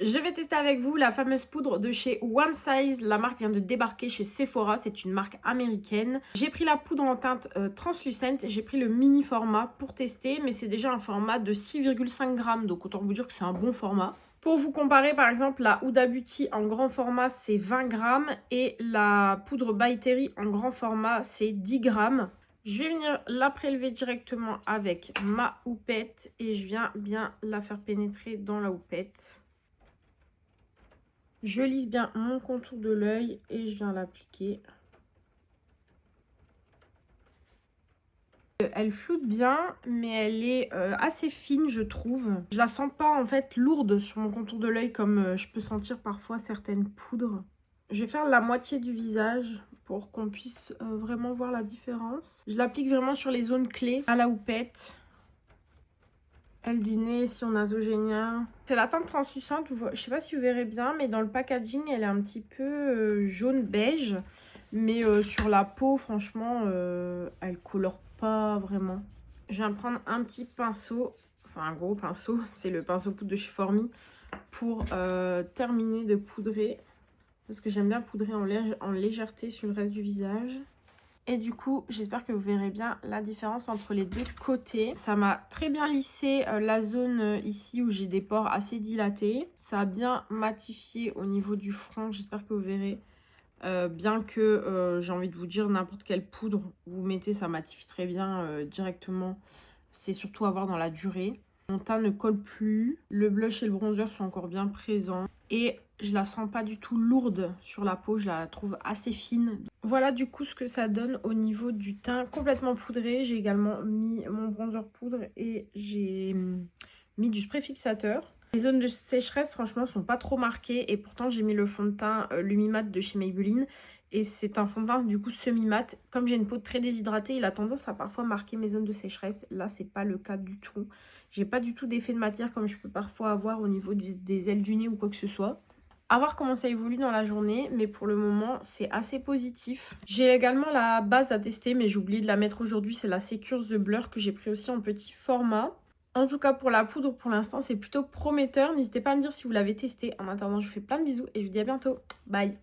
Je vais tester avec vous la fameuse poudre de chez One Size. La marque vient de débarquer chez Sephora, c'est une marque américaine. J'ai pris la poudre en teinte translucente, j'ai pris le mini format pour tester, mais c'est déjà un format de 6,5 grammes, donc autant vous dire que c'est un bon format. Pour vous comparer, par exemple, la Huda Beauty en grand format, c'est 20 grammes et la poudre By Terry en grand format, c'est 10 grammes. Je vais venir la prélever directement avec ma houppette et je viens bien la faire pénétrer dans la houppette. Je lisse bien mon contour de l'œil et je viens l'appliquer. Elle floute bien, mais elle est assez fine, je trouve. Je la sens pas en fait lourde sur mon contour de l'œil comme je peux sentir parfois certaines poudres. Je vais faire la moitié du visage pour qu'on puisse vraiment voir la différence. Je l'applique vraiment sur les zones clés à la houppette. Aile du nez, sillon nasogénien. C'est la teinte translucente, je sais pas si vous verrez bien, mais dans le packaging, elle est un petit peu jaune beige. Mais sur la peau, franchement, elle colore pas vraiment. Je viens prendre un petit pinceau, enfin un gros pinceau, c'est le pinceau poudre de chez Formi, pour terminer de poudrer. Parce que j'aime bien poudrer en légèreté sur le reste du visage. Et du coup, j'espère que vous verrez bien la différence entre les deux côtés. Ça m'a très bien lissé la zone ici où j'ai des pores assez dilatés. Ça a bien matifié au niveau du front, j'espère que vous verrez. Bien que j'ai envie de vous dire n'importe quelle poudre vous mettez, ça matifie très bien directement. C'est surtout à voir dans la durée. Mon teint ne colle plus. Le blush et le bronzer sont encore bien présents. Et je la sens pas du tout lourde sur la peau. Je la trouve assez fine. Voilà du coup ce que ça donne au niveau du teint complètement poudré. J'ai également mis mon bronzer poudre et j'ai mis du spray fixateur. Les zones de sécheresse, franchement, sont pas trop marquées. Et pourtant, j'ai mis le fond de teint Lumimat de chez Maybelline. Et c'est un fond de teint, du coup, semi-mat. Comme j'ai une peau très déshydratée, il a tendance à parfois marquer mes zones de sécheresse. Là, c'est pas le cas du tout. J'ai pas du tout d'effet de matière comme je peux parfois avoir au niveau des ailes du nez ou quoi que ce soit. À voir comment ça évolue dans la journée, mais pour le moment, c'est assez positif. J'ai également la base à tester, mais j'ai oublié de la mettre aujourd'hui. C'est la Secure The Blur que j'ai pris aussi en petit format. En tout cas, pour la poudre, pour l'instant, c'est plutôt prometteur. N'hésitez pas à me dire si vous l'avez testé. En attendant, je vous fais plein de bisous et je vous dis à bientôt. Bye!